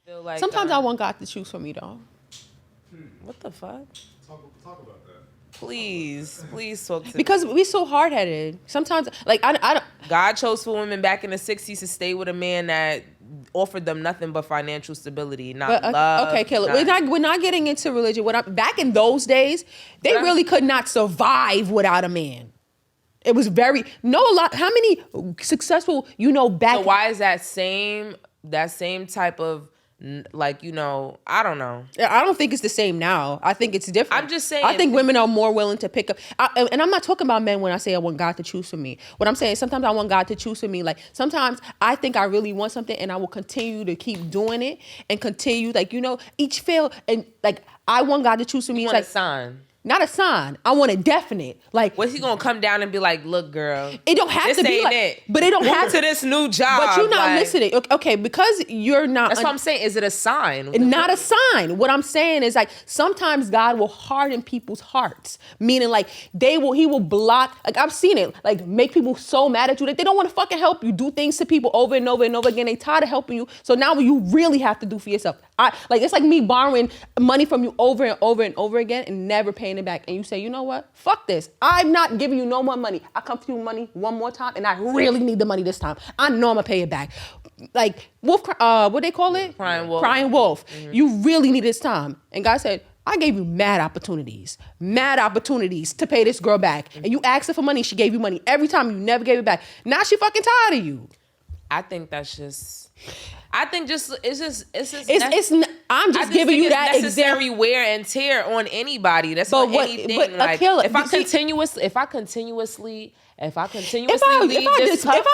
feel like sometimes I want God to choose for me though. What the fuck? Talk about that. Please talk to me. Because we so hard headed. Sometimes, like I don't. God chose for women back in the 60s to stay with a man that offered them nothing but financial stability, not love. Okay, Kayla, we're not getting into religion. Back in those days, they really could not survive without a man. It was how many successful, back. So why is that same type of, like, I don't know. I don't think it's the same now. I think it's different. I'm just saying. I think women are more willing to pick up. And I'm not talking about men when I say I want God to choose for me. What I'm saying is sometimes I want God to choose for me. Like sometimes I think I really want something and I will continue to keep doing it and continue, like, each fail. And like, I want God to choose for me. You It's want like a sign. Not a sign. I want a definite. Like, what's he gonna come down and be like, look, girl, it don't have this to be ain't like it. But it don't Move have to this new job. But you're not listening. Okay, because you're not. That's what I'm saying. Is it a sign? Not a sign. What I'm saying is, like, sometimes God will harden people's hearts. Meaning, like, he will block. Like, I've seen it. Like, make people so mad at you that they don't want to fucking help you. Do things to people over and over and over again. They tired of helping you. So now you really have to do for yourself. It's like me borrowing money from you over and over and over again and never paying it back. And you say, you know what? Fuck this. I'm not giving you no more money. I come to you money one more time and I really need the money this time. I know I'm gonna pay it back. Like wolf, what they call it? Crying wolf. Crying wolf. Mm-hmm. You really need this time. And God said, I gave you mad opportunities to pay this girl back. Mm-hmm. And you asked her for money. She gave you money every time. You never gave it back. Now she fucking tired of you. I think that's just. I'm just giving you that necessary wear and tear on anybody. That's on anything. Like if I continuously if I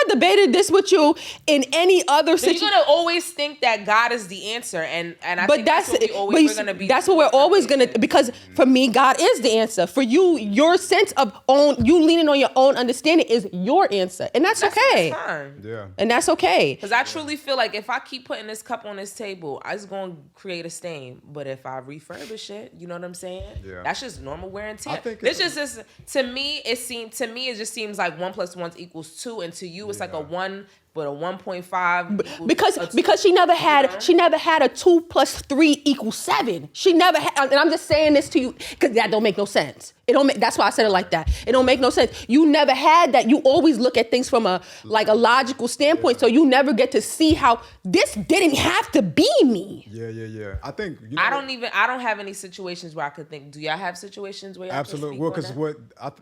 debated this with you in any other situation, you're gonna always think that God is the answer, and I think that's what we're gonna be. That's what we're always gonna, because for me, God is the answer. For you, your sense of you leaning on your own understanding is your answer, and that's okay. Fine. Yeah, and that's okay. Because I truly feel like if I keep putting this cup on this table, it's gonna create a stain. But if I refurbish it, you know what I'm saying? Yeah, that's just normal wear and tear. This just to me it just seems like 1 + 1 = 2, and to you it's like a 1 but a 1.5 because she never had a 2 + 3 = 7. She never had, and I'm just saying this to you because that don't make no sense. That's why I said it like that. It don't make no sense. You never had that. You always look at things from a logical standpoint, so you never get to see how this didn't have to be me. Yeah. I think I don't have any situations where I could think. Do y'all have situations where y'all absolutely? Well, because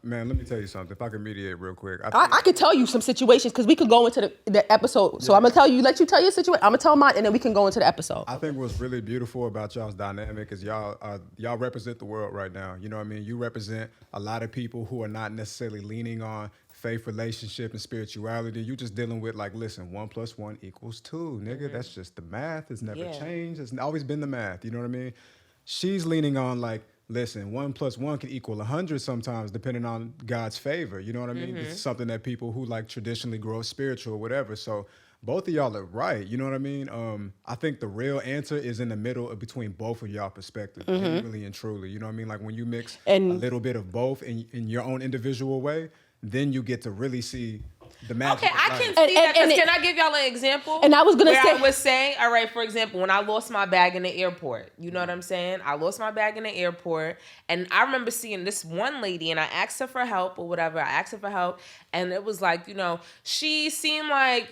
man, let me tell you something. If I can mediate real quick, I could tell you some situations because we could go into the episode. So I'm gonna let you tell your situation. I'm gonna tell mine, and then we can go into the episode. I think what's really beautiful about y'all's dynamic is y'all represent the world right now. You know what I mean? You represent a lot of people who are not necessarily leaning on faith, relationship, and spirituality. You just dealing with like, listen, 1 + 1 = 2, nigga. Mm-hmm. That's just the math. It's never changed. It's always been the math. You know what I mean? She's leaning on like, listen, 1 + 1 can equal 100 sometimes, depending on God's favor. You know what I mean? Mm-hmm. It's something that people who like traditionally grow up spiritual or whatever. So both of y'all are right. You know what I mean? I think the real answer is in the middle between both of y'all perspectives, really and truly. You know what I mean? Like when you mix a little bit of both in your own individual way, then you get to really see the magic. Okay, I can see that. Can I give y'all an example? And I was gonna I was saying, all right, for example, when I lost my bag in the airport, you know what I'm saying? I lost my bag in the airport, and I remember seeing this one lady, and I asked her for help or whatever. And it was like, she seemed like,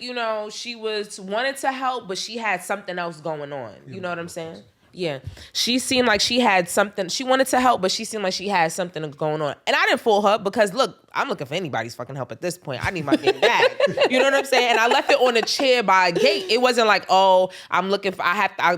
she wanted to help, but she had something else going on. You know what I'm saying? Yeah. She seemed like she had something. She wanted to help, but she seemed like she had something going on. And I didn't fool her because, look, I'm looking for anybody's fucking help at this point. I need my damn bag. You know what I'm saying? And I left it on a chair by a gate. It wasn't like, oh, I'm looking for,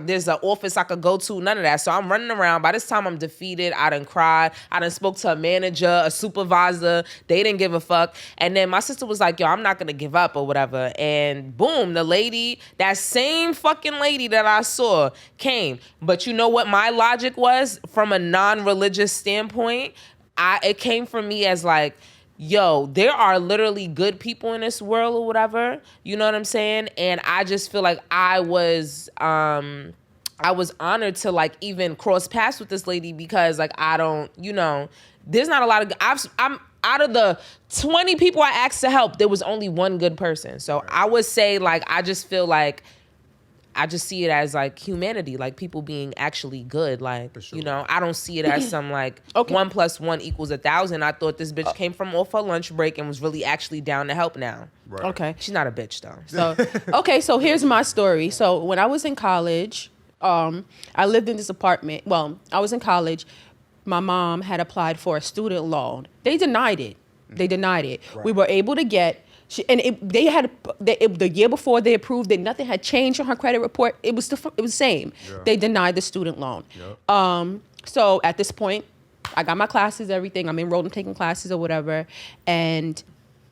there's an office I could go to. None of that. So I'm running around. By this time, I'm defeated. I done cried. I done spoke to a manager, a supervisor. They didn't give a fuck. And then my sister was like, yo, I'm not going to give up or whatever. And boom, the lady, that same fucking lady that I saw came. But you know what my logic was from a non-religious standpoint? It came from me as like, yo, there are literally good people in this world or whatever. You know what I'm saying? And I just feel like I was honored to like even cross paths with this lady because like I don't, there's not a lot of I'm out of the 20 people I asked to help, there was only one good person. So I would say like I just feel like I just see it as like humanity, like people being actually good. Like, sure. you know, I don't see it as some like Okay. 1 + 1 = 1,000. I thought this bitch came from off her lunch break and was really actually down to help now. Right. Okay. She's not a bitch though. So here's my story. So when I was in college, I lived in this apartment. Well, I was in college. My mom had applied for a student loan. They denied it. Right. We were able to get. The year before they approved it, nothing had changed on her credit report. It was the same. Yeah. They denied the student loan. Yep. So at this point, I got my classes, everything. I'm enrolled in taking classes or whatever, and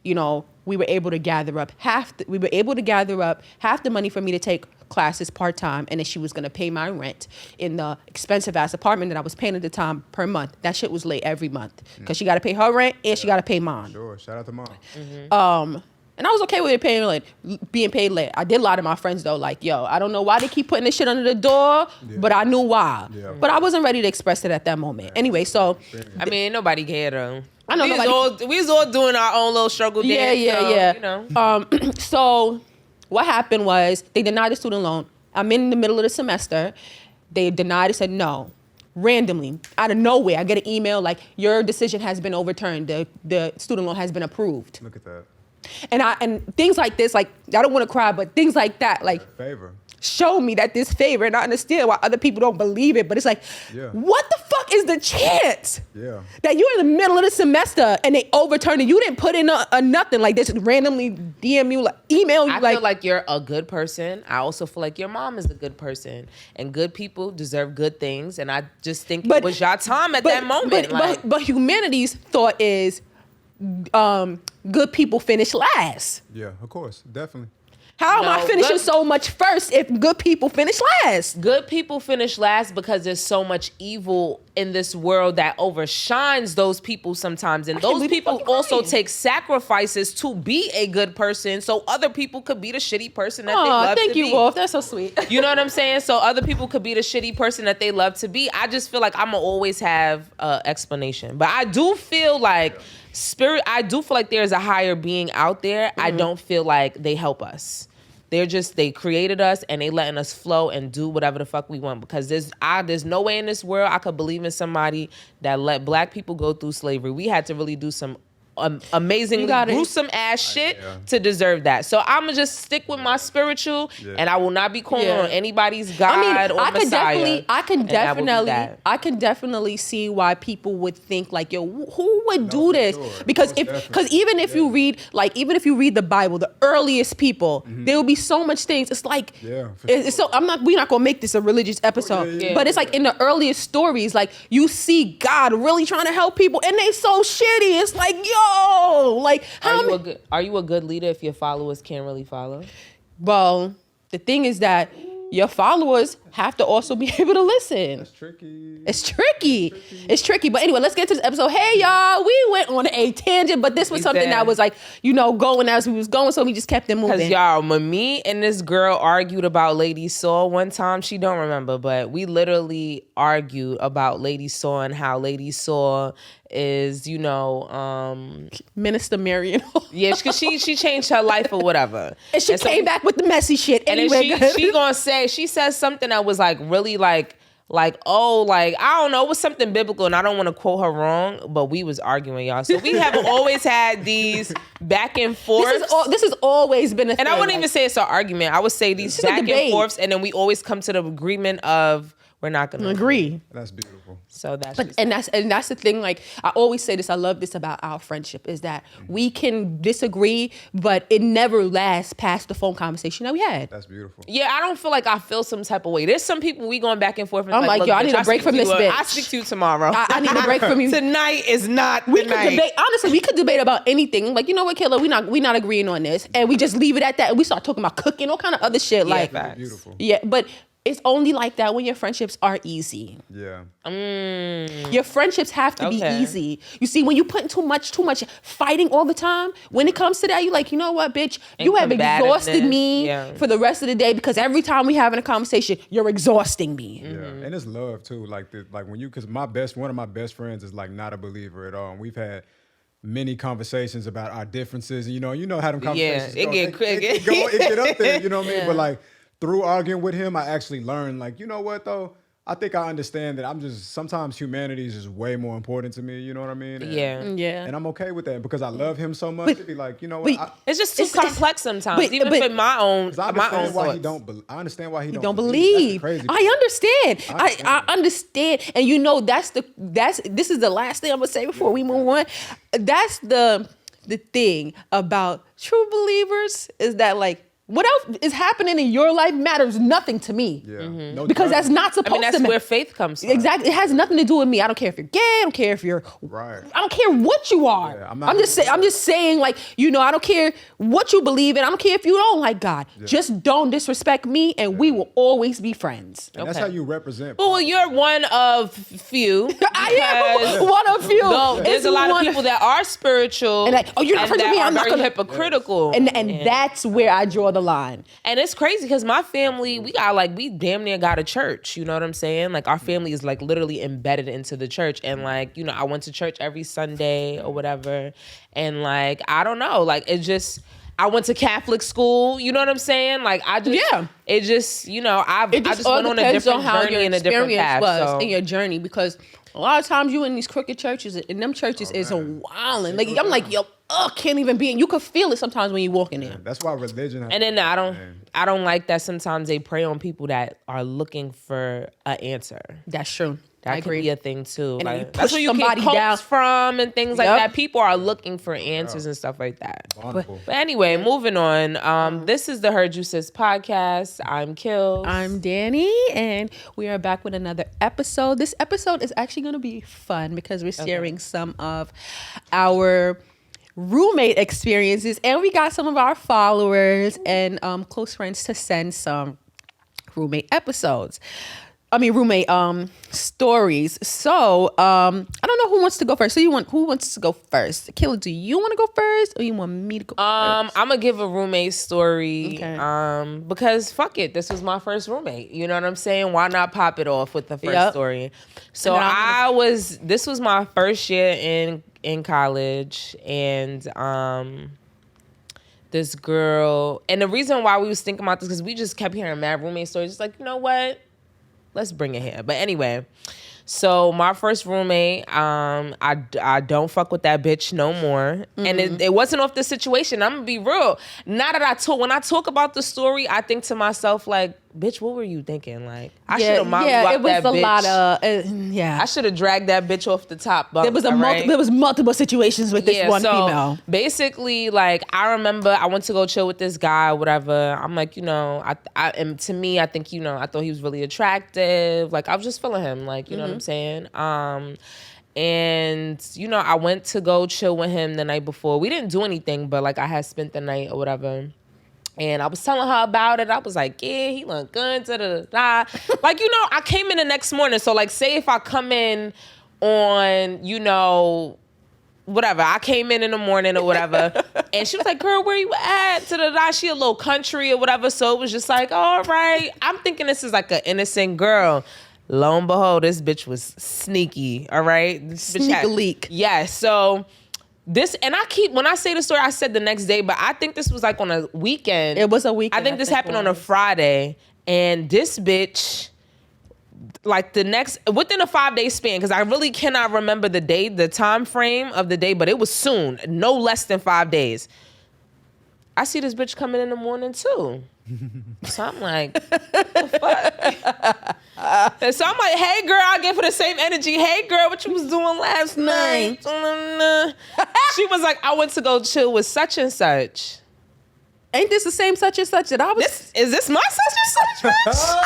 you know, we were able to gather up half the money for me to take classes part-time, and then she was going to pay my rent in the expensive ass apartment that I was paying at the time per month. That shit was late every month because she got to pay her rent and she got to pay mine. Sure. Shout out to mom. And I was okay with it being paid late. I did lie to my friends though, like, yo, I don't know why they keep putting this shit under the door, but I knew why. Yeah. But I wasn't ready to express it at that moment. Anyway, so I mean, ain't nobody cared though. I know we was all doing our own little struggle dance. Yeah. You know. So what happened was they denied the student loan. I'm in the middle of the semester. They denied it, said no. Randomly, out of nowhere, I get an email like, your decision has been overturned. The student loan has been approved. Look at that. And things like this, like, I don't want to cry, but things like that, like, Favor. show me that this favor, and I understand why other people don't believe it, but it's like, what the fuck is the chance that you're in the middle of the semester and they overturn it? You didn't put in a nothing, like, they just randomly DM you, like, email you. I feel like you're a good person. I also feel like your mom is a good person, and good people deserve good things. And I just think it was your time at that moment. But humanity's thought is, good people finish last. Yeah, of course, definitely. How am I finishing so much first if good people finish last? Good people finish last because there's so much evil in this world that overshines those people sometimes. And those people also take sacrifices to be a good person so other people could be the shitty person that they love to be. Thank you, Wolf. That's so sweet. You know what I'm saying? So other people could be the shitty person that they love to be. I just feel like I'm going to always have an explanation. But I do feel like I do feel like there's a higher being out there. I don't feel like they help us. They created us and they letting us flow and do whatever the fuck we want, because there's no way in this world I could believe in somebody that let black people go through slavery. We had to really do some amazingly gruesome ass shit to deserve that. So I'm gonna just stick with my spiritual, and I will not be calling on anybody's God or Messiah. I can definitely see why people would think like, yo, who would do this? Sure. Because even if you read the Bible, the earliest people, there will be so much things. It's like, we're not gonna make this a religious episode, but it's like in the earliest stories, like you see God really trying to help people, and they so shitty. It's like, yo. Like, are you a good leader if your followers can't really follow? Well, the thing is that your followers have to also be able to listen. That's tricky. It's tricky. But anyway, let's get to this episode. Hey, y'all, we went on a tangent, but this was something that was like, going as we was going, so we just kept it moving. Because y'all, when me and this girl argued about Lady Saw one time, she don't remember, but we literally argued about Lady Saw and how Lady Saw is, Minister Marion. Yeah, because she changed her life or whatever. And she came back with the messy shit. Anyway, and then she says something that was like really like I don't know, it was something biblical, and I don't want to quote her wrong, but we was arguing, y'all. So we have always had these back and forths. This has always been a thing. And I wouldn't even say it's an argument. I would say these back and forths, and then we always come to the agreement of we're not going to agree. That's beautiful. So that's the thing. Like, I always say this. I love this about our friendship is that we can disagree, but it never lasts past the phone conversation that we had. That's beautiful. Yeah, I don't feel like I feel some type of way. There's some people we going back and forth. And I'm like, yo, I need a break from this bitch. I'll speak to you tomorrow. I need a break from you. Tonight is not the we could night. debate. Honestly, we could debate about anything. Like, you know what, Kayla, we not agreeing on this, and we just leave it at that. And we start talking about cooking, all kind of other shit. Yeah, like, facts. Beautiful. Yeah, but it's only like that when your friendships are easy. Yeah. Your friendships have to be easy. You see, when you put too much fighting all the time, when it comes to that, you like, you know what, bitch, you have exhausted me for the rest of the day, because every time we having a conversation, you're exhausting me. Yeah, and it's love too. Like when because one of my best friends is like not a believer at all. And we've had many conversations about our differences. And you know how them conversations it go. Get quick. It get up there, you know what I mean? But like, through arguing with him, I actually learned, like, you know what though? I think I understand that sometimes humanity is just way more important to me, you know what I mean? Yeah. And I'm okay with that because I love him so much. It'd be like, you know what? It's just too complex sometimes, even for my own I understand why thoughts. I understand why he don't believe. believe. I understand. I understand. And you know, this is the last thing I'm gonna say before we move on. That's the thing about true believers is that, like, what else is happening in your life matters nothing to me. Yeah. No because that's not supposed to. That's where faith comes from. Exactly. It has nothing to do with me. I don't care if you're gay. I don't care if you're right. I don't care what you are. Yeah, I'm just saying, like, you know, I don't care what you believe in. I don't care if you don't like God. Yeah. Just don't disrespect me, and we will always be friends. And that's how you represent. Well, you're one of few. I am one of few. No, there's a lot of people that are spiritual and like, you're not friends with me. I'm not very hypocritical. And that's where I draw the line. And it's crazy because my family, we damn near got a church. You know what I'm saying? Like, our family is like literally embedded into the church. And like, you know, I went to church every Sunday or whatever. And like, I don't know, like, I went to Catholic school. You know what I'm saying? Like, it just, you know, I just went on a different journey and a different path. In your journey, because a lot of times you in these crooked churches, and them churches is a wildin'. Like, I'm like, yo, can't even be in. You can feel it sometimes when you walk in there. That's why religion. And then I don't like that sometimes they prey on people that are looking for an answer. That's true. That could be a thing too. And like, that's where you get cults from and things like that. People are looking for answers and stuff like that. But anyway, moving on. This is the Heard You Sis podcast. I'm Kils. I'm Dany, and we are back with another episode. This episode is actually going to be fun because we're sharing some of our roommate experiences, and we got some of our followers and close friends to send some roommate stories. So I don't know who wants to go first. So who wants to go first? Killer, do you want to go first, or you want me to go first? I'm gonna give a roommate story. Okay. Because fuck it, this was my first roommate. You know what I'm saying? Why not pop it off with the first story? So this was my first year in college, and this girl, and the reason why we was thinking about this because we just kept hearing mad roommate stories. It's like, you know what? Let's bring it here. But anyway, so my first roommate, I don't fuck with that bitch no more. Mm-hmm. And it wasn't off the situation. I'm gonna be real. Now that when I talk about the story, I think to myself, like, bitch, what were you thinking? Like, I should have mounted up that bitch. It was a lot of, I should have dragged that bitch off the top bunk. There was multiple situations with this one female. Basically, like, I remember I went to go chill with this guy, whatever. I'm like, you know, and to me, I think, you know, I thought he was really attractive. Like, I was just feeling him, like, you know what I'm saying? And, you know, I went to go chill with him the night before. We didn't do anything, but, like, I had spent the night or whatever. And I was telling her about it. I was like, yeah, he look good, da-da-da-da. Like, you know, I came in the next morning. So, like, say if I come in on, you know, whatever. I came in the morning or whatever. And she was like, girl, where you at? Da-da-da. She a little country or whatever. So it was just like, all right. I'm thinking this is like an innocent girl. Lo and behold, this bitch was sneaky, all right? Sneaky leak. Yeah, so... when I say the story, I said the next day, but I think this was like on a weekend. It was a weekend. I think this happened on a Friday, and this bitch, like within a 5-day span, because I really cannot remember the time frame of the day, but it was soon, no less than 5 days. I see this bitch coming in the morning too. So I'm like, what the fuck? And so I'm like, hey girl, I give her the same energy. Hey girl, what you was doing last night? She was like, I went to go chill with such and such. Ain't this the same such and such that I was? Is this my such and such, bitch?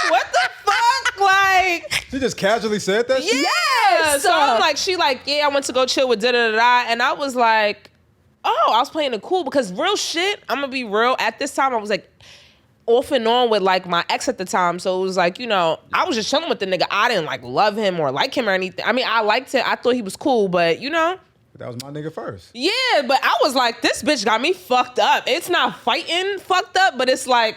What the fuck? Like, she just casually said that shit? Yeah. So I'm like, she like, yeah, I went to go chill with da-da-da-da. And I was like, oh, I was playing it cool because real shit, I'm gonna be real. At this time, I was like off and on with like my ex at the time. So it was like, you know, I was just chilling with the nigga. I didn't like love him or like him or anything. I mean, I liked him. I thought he was cool, but you know. That was my nigga first. Yeah, but I was like, this bitch got me fucked up. It's not fighting fucked up, but it's like,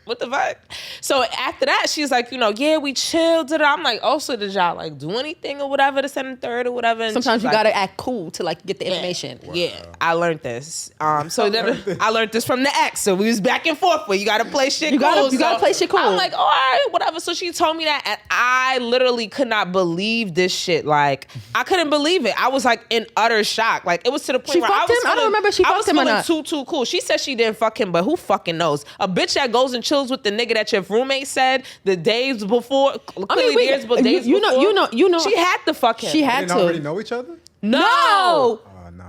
What the fuck? So after that, she's like, yeah, we chilled. I'm like, oh, so did y'all like do anything or whatever to send a third or whatever? And Sometimes you like, gotta act cool to like get the information. Yeah, I learned this. So then I learned this from the ex. So we was back and forth. But you gotta play shit cool. You gotta play shit cool. I'm like, all right, whatever. So she told me that, and I literally could not believe this shit. Like, I couldn't believe it. I was like in utter shock. Like, it was to the point She where I fucked was him? I don't remember if she fucked him or not. too cool. She said she didn't fuck him, but who fucking knows? A bitch that goes and chills with the nigga that your roommate said the days before. Days before. You know. She had to fuck him. She They had didn't to. already know each other? No. Oh, nah.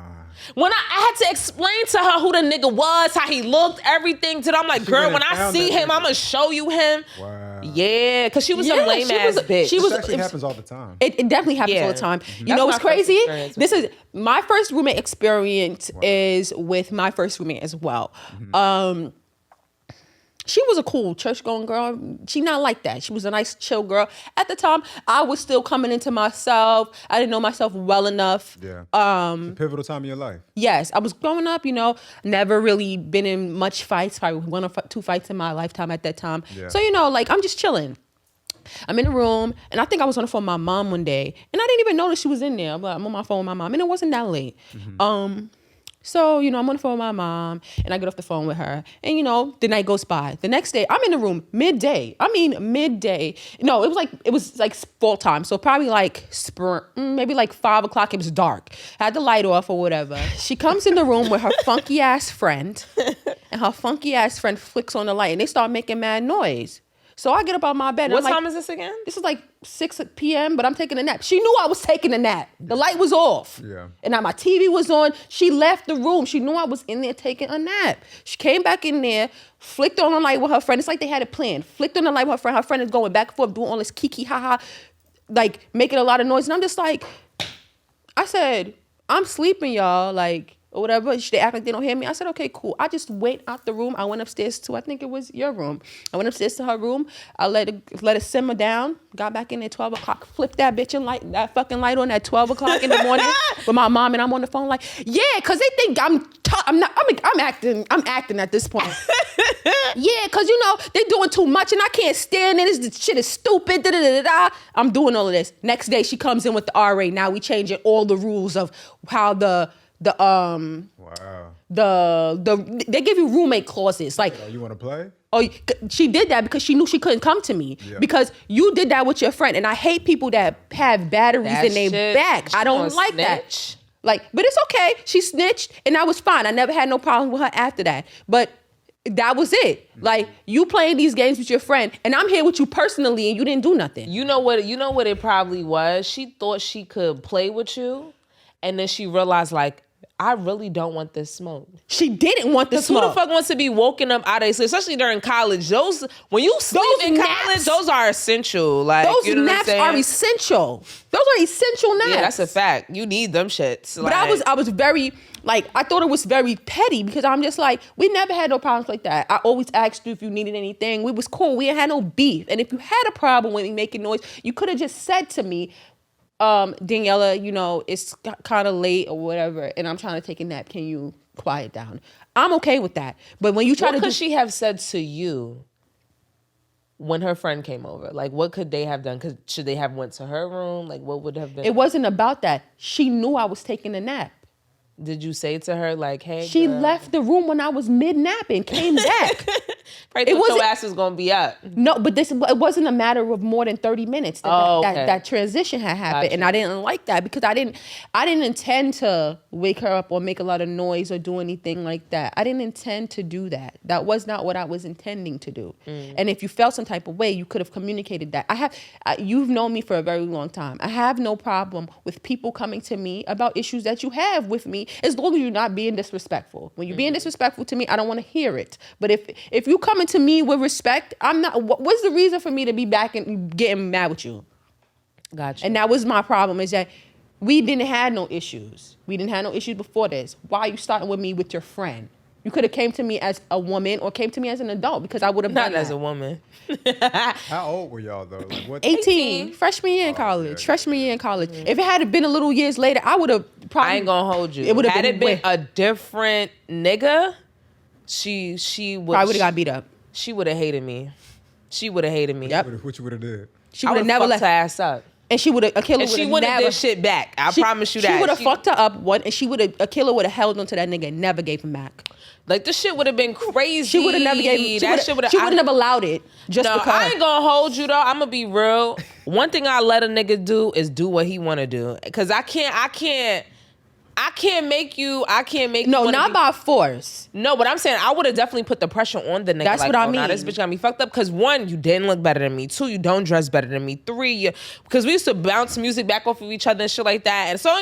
When I had to explain to her who the nigga was, how he looked, everything to them, I'm like, She girl, went when and I found see that him, nigga. I'm gonna show you him. Wow. Yeah, because she was a lame ass bitch. she was- This actually it was- happens all the time. It definitely happens Yeah. all the time. You That's know what's my first crazy? experience with This is my first roommate experience is with my first roommate as well. She was a cool church going girl. She not like that. She was a nice chill girl. At the time, I was still coming into myself. I didn't know myself well enough. Yeah. It's a pivotal time in your life. Yes, I was growing up, never really been in much fights, probably one or two fights in my lifetime at that time. Yeah. So, like, I'm just chilling. I'm in the room, and I think I was on the phone with my mom one day, and I didn't even notice she was in there. But I'm on my phone with my mom, and it wasn't that late. So, I'm on the phone with my mom, and I get off the phone with her, and, the night goes by. The next day, I'm in the room midday. I mean, midday. No, it was like fall time, so probably like spring, maybe like 5 o'clock. It was dark. Had the light off or whatever. She comes in the room with her funky ass friend, and her funky ass friend flicks on the light, and they start making mad noise. So I get up out of my bed. And What I'm time like, is this again? This is like 6 p.m., but I'm taking a nap. She knew I was taking a nap. The light was off. Yeah. And now my TV was on. She left the room. She knew I was in there taking a nap. She came back in there, flicked on the light with her friend. It's like they had it planned. Flicked on the light with her friend. Her friend is going back and forth, doing all this kiki ha-ha, like making a lot of noise. And I'm just like, I said, I'm sleeping, y'all. Like, or whatever. They act like they don't hear me. I said, okay, cool. I just went out the room. I went upstairs to, I think it was your room. I went upstairs to her room. I let it simmer down. Got back in there 12 o'clock. Flipped that bitch and that fucking light on at 12 o'clock in the morning with my mom, and I'm on the phone like, yeah, because they think I'm acting at this point. Yeah, because they're doing too much and I can't stand it. This shit is stupid. Da-da-da-da-da. I'm doing all of this. Next day she comes in with the RA. Now we changing all the rules of how Wow. they give you roommate clauses. Like, You want to play? oh, she did that because she knew she couldn't come to me. Yeah. Because you did that with your friend. And I hate people that have batteries in their back. I don't like that. Like, but it's okay. She snitched and that was fine. I never had no problem with her after that. But that was it. Like, you playing these games with your friend and I'm here with you personally and you didn't do nothing. You know what it probably was? She thought she could play with you, and then she realized, like, I really don't want this smoke. She didn't want the smoke. Who the fuck wants to be woken up out of sleep, especially during college? When you sleep in college, those are essential. Like, those you know naps what I'm are saying? essential. Those are essential naps. Yeah, that's a fact. You need them shits. But I was very, like, I thought it was very petty because I'm just like, we never had no problems like that. I always asked you if you needed anything. We was cool. We ain't had no beef. And if you had a problem with me making noise, you could have just said to me, Daniela, it's kind of late or whatever, and I'm trying to take a nap. Can you quiet down? I'm okay with that. But when you try what could she have said to you when her friend came over? Like, what could they have done? Should they have went to her room? Like, what would have been? It wasn't about that. She knew I was taking a nap. Did you say to her, like, hey, She girl? left the room when I was mid-napping, came back. Probably thought your ass was going to be up. No, but it wasn't a matter of more than 30 minutes that transition had happened. Gotcha. And I didn't like that because I didn't intend to wake her up or make a lot of noise or do anything like that. I didn't intend to do that. That was not what I was intending to do. And if you felt some type of way, you could have communicated that. You've known me for a very long time. I have no problem with people coming to me about issues that you have with me, as long as you're not being disrespectful. When you're being disrespectful to me, I don't want to hear it. But if you coming to me with respect, I'm not. What's the reason for me to be back and getting mad with you? Gotcha. And that was my problem, is that we didn't have no issues. We didn't have no issues before this. Why are you starting with me with your friend? You could have came to me as a woman or came to me as an adult, because I would have Not done that. as a woman. How old were y'all though? Like, what? 18, freshman year in college. okay. Freshman year in college. If it had been a little years later, I would have probably. I ain't gonna hold you. It would have Had been it been a different nigga, she would probably would have got beat up. She would have hated me. She would have hated me. Yep. What you would have did? She I would have never fucked left. her ass up. And she would have, Akila And she would wouldn't have have never. did shit back. I promise you that. She would have fucked her up one, and Akila would have held onto that nigga and never gave him back. Like, this shit would have been crazy. She would have never gave. She would have never allowed it. Just No, because. I ain't gonna hold you though. I'm gonna be real. One thing I let a nigga do is do what he wanna do. Cause I can't make you. No, wanna not be- by force. No, but I'm saying I would have definitely put the pressure on the nigga. That's like, what I oh, nah, mean. this bitch got me fucked up. Cause 1, you didn't look better than me. 2, you don't dress better than me. 3, because we used to bounce music back off of each other and shit like that. And so,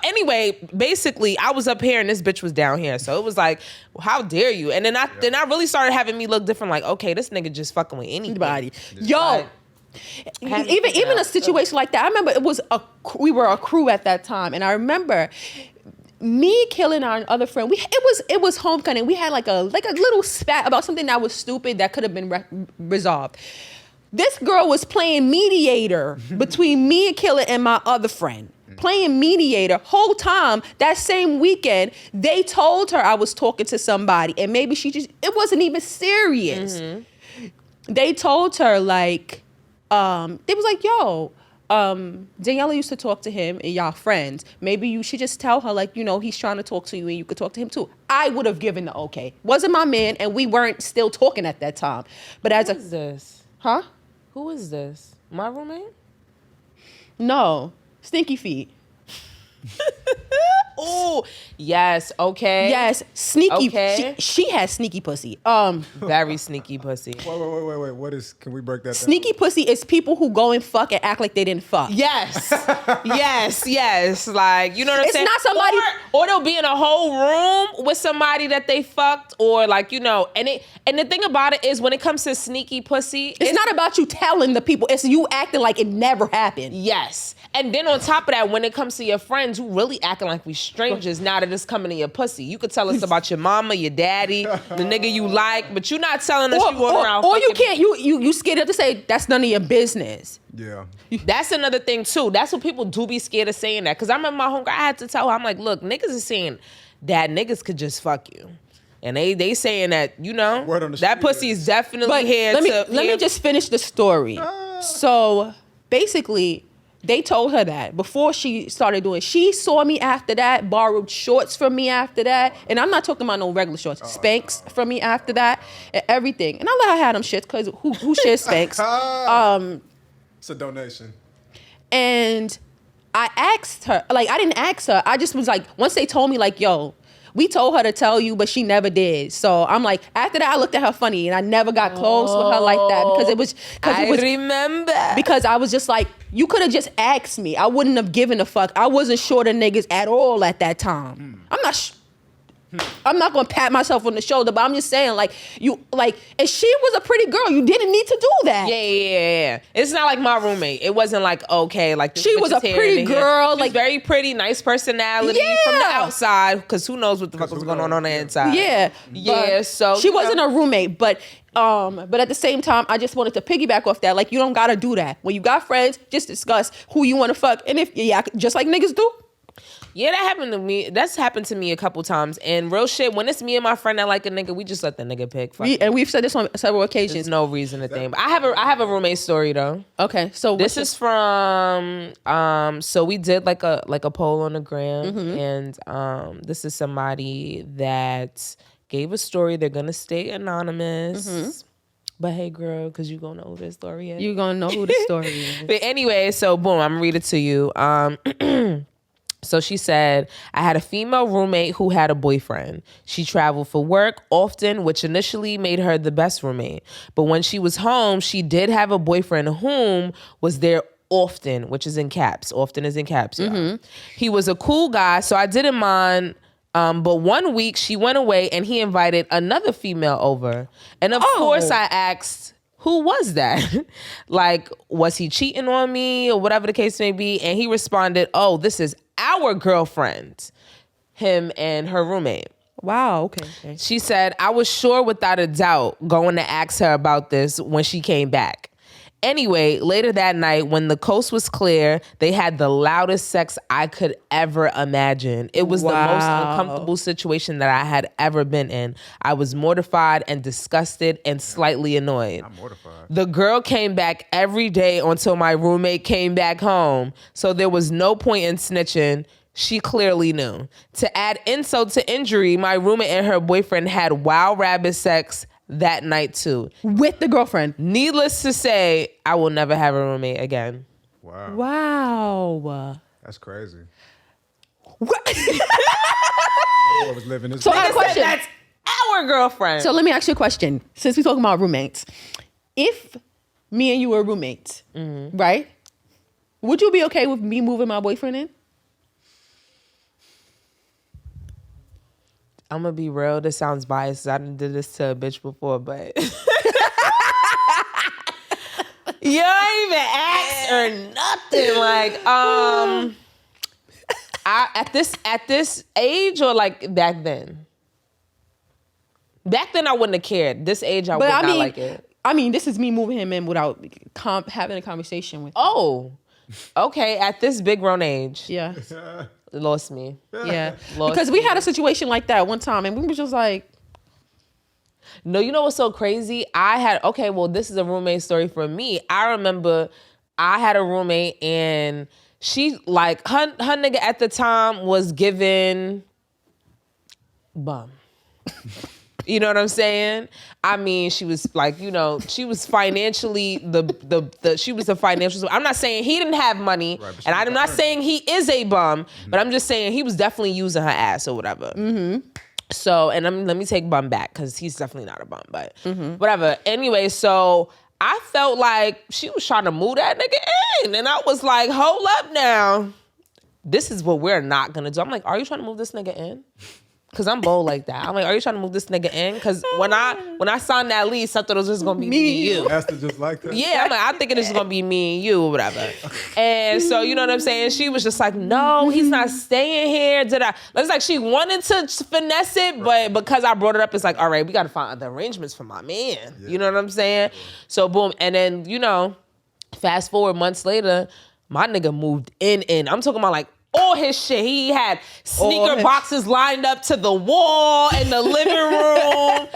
anyway, basically, I was up here and this bitch was down here. So it was like, how dare you? And then I really started having me look different. Like, okay, this nigga just fucking with anybody. Yo. Like, even a situation like that. I remember we were a crew at that time, and I remember me killing our other friend. It was homecoming. We had like a little spat about something that was stupid that could have been resolved. This girl was playing mediator between me and Killer and my other friend. Playing mediator whole time. That same weekend, they told her I was talking to somebody, and maybe it wasn't even serious. Mm-hmm. They told her like, they was like, yo, Daniela used to talk to him and y'all friends. Maybe you should just tell her, like, he's trying to talk to you and you could talk to him too. I would have given the okay. Wasn't my man, and we weren't still talking at that time. But Who is this? Huh? Who is this? My roommate? No. Stinky feet. Oh, yes. Okay. Yes. Sneaky. Okay. She has sneaky pussy. Very sneaky pussy. Wait. What is? Can we break that down? Sneaky pussy is people who go and fuck and act like they didn't fuck. Yes. yes. Like, you know what I'm It's saying? not somebody- Or they'll be in a whole room with somebody that they fucked, or like, and the thing about it is when it comes to sneaky pussy, It's not about you telling the people. It's you acting like it never happened. yes. And then on top of that, when it comes to your friends, you really acting like we strangers now that it's coming to your pussy. You could tell us about your mama, your daddy, the nigga you like, but you're not telling us you going around. Or you can't. You scared to say that's none of your business. Yeah. That's another thing too. That's what people do be scared of saying that. Cause I remember my homegirl, I had to tell her, I'm like, look, niggas is saying that niggas could just fuck you. And they saying that, Word on the that street, pussy is definitely here let me just finish the story. So basically, they told her that before she started doing. She saw me after that, borrowed shorts from me after that, and I'm not talking about no regular shorts. Spanx from me after that, and everything. And I let her have them shits because who shares Spanx? It's a donation. And I asked her, like, I didn't ask her. I just was like, once they told me, like, yo, we told her to tell you, but she never did. So I'm like, after that, I looked at her funny, and I never got close with her like that because remember. because I was just like, you could have just asked me. I wouldn't have given a fuck. I wasn't short of niggas at all at that time. I'm not gonna pat myself on the shoulder, but I'm just saying, like, and she was a pretty girl. You didn't need to do that. Yeah. It's not like my roommate. It wasn't like, okay, like this She bitch was is a here pretty and here. girl, She's like- very pretty, nice personality from the Yeah. outside, because who knows what the fuck was going on the inside. Yeah. Yeah, but so she wasn't a roommate, but at the same time, I just wanted to piggyback off that. Like, you don't gotta do that. When you got friends, just discuss who you want to fuck, and just like niggas do. Yeah, that happened to me. That's happened to me a couple times. And real shit, when it's me and my friend that like a nigga, we just let the nigga pick. Fuck it. And we've said this on several occasions. There's no reason to think. But I have a roommate story though. Okay, so This is from so we did like a poll on the gram, and this is somebody that gave a story. They're gonna stay anonymous. But hey girl, cause you gonna know who this story is. you're gonna know who the story is. But anyway, so boom, I'm gonna read it to you. So she said, I had a female roommate who had a boyfriend. She traveled for work often, which initially made her the best roommate. But when she was home, she did have a boyfriend whom was there often, which is in caps. Often is in caps, y'all. He was a cool guy, so I didn't mind. But one week she went away and he invited another female over. And of course I asked, who was that? Like, was he cheating on me or whatever the case may be? And he responded, oh, this is our girlfriend, him and her roommate. Wow, okay. She said, I was sure without a doubt going to ask her about this when she came back. Anyway, later that night, when the coast was clear, they had the loudest sex I could ever imagine. It was the most uncomfortable situation that I had ever been in. I was mortified and disgusted and slightly annoyed. I'm mortified. The girl came back every day until my roommate came back home. So there was no point in snitching. She clearly knew. To add insult to injury, my roommate and her boyfriend had wild rabbit sex that night too. With the girlfriend. Needless to say, I will never have a roommate again. Wow. Wow. That's crazy. What? I was living this. So I got a Nigga said question. that's our girlfriend. So let me ask you a question. Since we're talking about roommates, if me and you were roommates, right? Would you be okay with me moving my boyfriend in? I'm gonna be real. This sounds biased. I done did this to a bitch before, but you ain't even asked or nothing. Like, I at this age or like back then. Back then I wouldn't have cared. This age I would not like it. I mean, this is me moving him in without having a conversation with him. Oh, okay. At this big grown age, Yeah. it lost me. Yeah. Lost Because we had a situation like that one time and we were just like, No, you know what's so crazy? This is a roommate story for me. I remember I had a roommate and she like her nigga at the time was giving bum. You know what I'm saying? I mean, she was like, you know, she was financially she was the financial. I'm not saying he didn't have money, Right, and I'm not saying he is a bum, but I'm just saying he was definitely using her ass or whatever. Mm-hmm. So, and let me take bum back because he's definitely not a bum, but whatever. Anyway, so I felt like she was trying to move that nigga in, and I was like, hold up now. This is what we're not gonna do. I'm like, are you trying to move this nigga in? Cause I'm bold like that. I'm like, are you trying to move this nigga in? Cause when I signed that lease, I thought it was just gonna be me and you. That's just like that. Yeah, I'm like, I'm thinking it's gonna be me and you or whatever. And so, you know what I'm saying? She was just like, no, he's not staying here. It's like she wanted to finesse it, but because I brought it up, it's like, all right, we gotta find other arrangements for my man. Yeah. You know what I'm saying? So boom, and then, you know, fast forward months later, my nigga moved in. I'm talking about like all his shit. He had sneaker boxes lined up to the wall in the living room.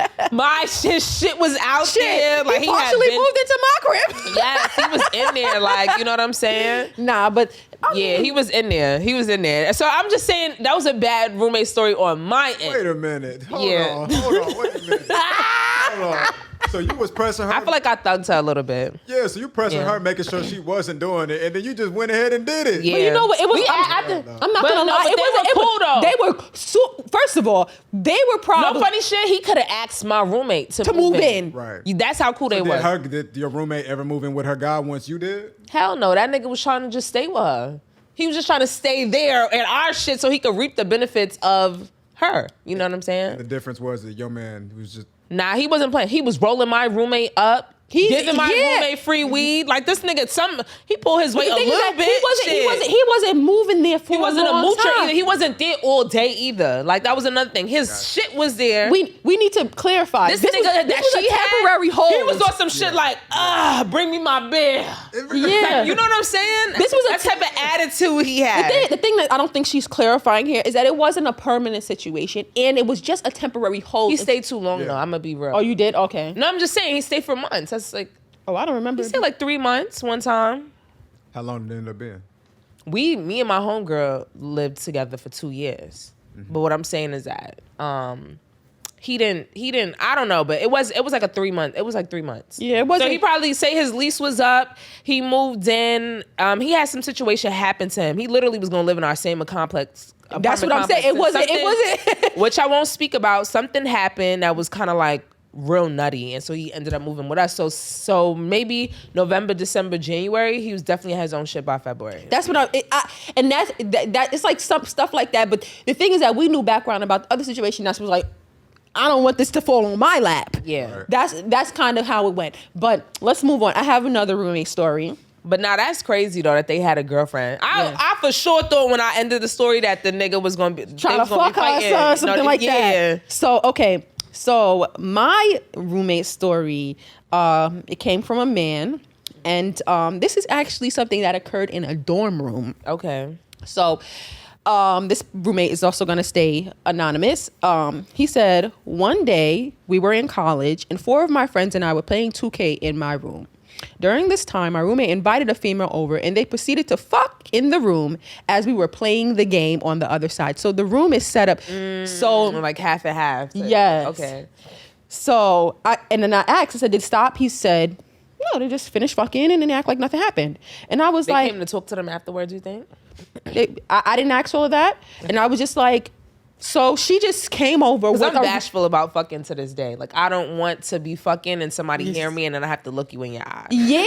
His shit was out there. Like he partially moved into my crib. Yes, he was in there. Like, you know what I'm saying? Nah, but Yeah, he was in there. He was in there. So I'm just saying that was a bad roommate story on my end. Wait a minute. Hold Yeah. on. Wait a minute. Hold on. So you was pressing her. I feel like I thugged her a little bit. Yeah, so you pressing Yeah. her, making sure she wasn't doing it, and then you just went ahead and did it. Yeah. But you know what? It was. I'm not But gonna no, lie. but they were cool, though. They were. First of all, they were probably No funny shit. He could have asked my roommate to move in. Right. That's how cool they were. Did your roommate ever move in with her guy once you did? Hell no. That nigga was trying to just stay with her. He was just trying to stay there in our shit so he could reap the benefits of her. You know what I'm saying? The difference was that your man was just. Nah, he wasn't playing. He was rolling my roommate up. Giving my roommate free weed. Like this nigga, he pulled his weight a little bit. He wasn't moving there for He wasn't a a long moocher time. either. He wasn't there all day either. Like that was another thing. His shit was there. We need to clarify. This nigga was that she a temporary had, hold. he was on some shit like, bring me my beer. Yeah. You know what I'm saying? This was that type of attitude he had. The thing that I don't think she's clarifying here is that it wasn't a permanent situation and it was just a temporary hold. He stayed too long though. I'm gonna be real. Oh, you did? Okay. No, I'm just saying he stayed for months. That's like, Oh, I don't remember. he stayed like 3 months one time. How long did it end up being? Me and my homegirl lived together for 2 years. But what I'm saying is that he didn't I don't know, but it was like a 3 month. It was like 3 months. Yeah, it wasn't. So he probably say his lease was up. He moved in. He had some situation happen to him. He literally was gonna live in our same complex. That's what I'm saying. It wasn't. Which I won't speak about. Something happened that was kind of like real nutty, and so he ended up moving with us. So maybe November, December, January. He was definitely had his own shit by February. That's what and that's it's like some stuff like that. But the thing is that we knew background about the other situation. That's was like, I don't want this to fall on my lap. Yeah. Right. That's kind of how it went. But let's move on. I have another roommate story. But now that's crazy though that they had a girlfriend. I for sure thought when I ended the story that the nigga was gonna be Trying to fuck her or something like that. So okay. So my roommate story, it came from a man. And this is actually something that occurred in a dorm room. Okay. So this roommate is also going to stay anonymous. He said, one day we were in college and 4 of my friends and I were playing 2K in my room. During this time, my roommate invited a female over and they proceeded to fuck in the room as we were playing the game on the other side. So the room is set up so like half and half. Yes. Okay. So then I asked, I said, did it stop? He said, no, they just finished fucking and then act like nothing happened. And I was They like, came to talk to them afterwards, you think? I didn't ask all of that. And I was just like, so she just came over with I'm bashful about fucking to this day. Like, I don't want to be fucking and somebody hear me and then I have to look you in your eye. Yeah,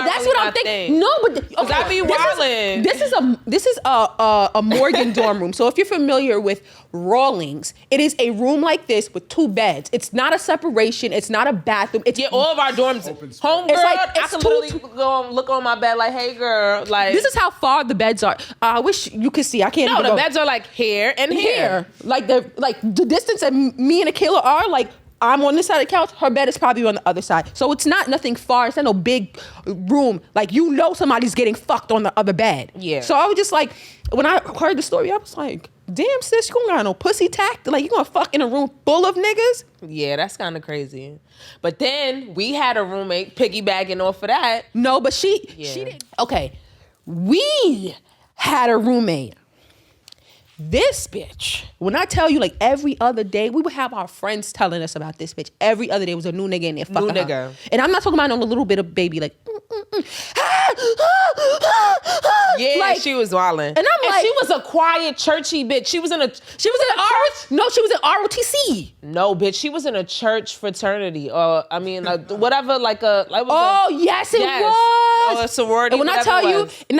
that's really what my I'm thinking. thing. No, but okay, I be wildin'. This is a Morgan dorm room. So if you're familiar with Rawlings, it is a room like this with 2 beds. It's not a separation. It's not a bathroom. It's All of our dorms, homegirl, It's like, I it's can two- literally go look on my bed like, hey girl, like. this is how far the beds are. I wish you could see. I can't. no, even the go. beds are like here and here. Like the distance that me and Akila are, like I'm on this side of the couch, her bed is probably on the other side. So it's not nothing far. It's not no big room. Like, you know somebody's getting fucked on the other bed. Yeah. So I was just like, when I heard the story, I was like, damn sis, you don't got no pussy tact. Like, you gonna fuck in a room full of niggas? Yeah, that's kind of crazy. But then we had a roommate piggybacking off of that. No, but she didn't. Okay, we had a roommate. This bitch, when I tell you, like every other day, we would have our friends telling us about this bitch. Every other day was a new nigga in there fucking New nigga. her. And I'm not talking about no little bit of baby, like, Yeah, like, she was wildin'. And I'm like, she was a quiet, churchy bitch. She was in ROTC. No, bitch. She was in a church fraternity, or I mean, whatever, Oh, yes, it was. Oh, a sorority. And when I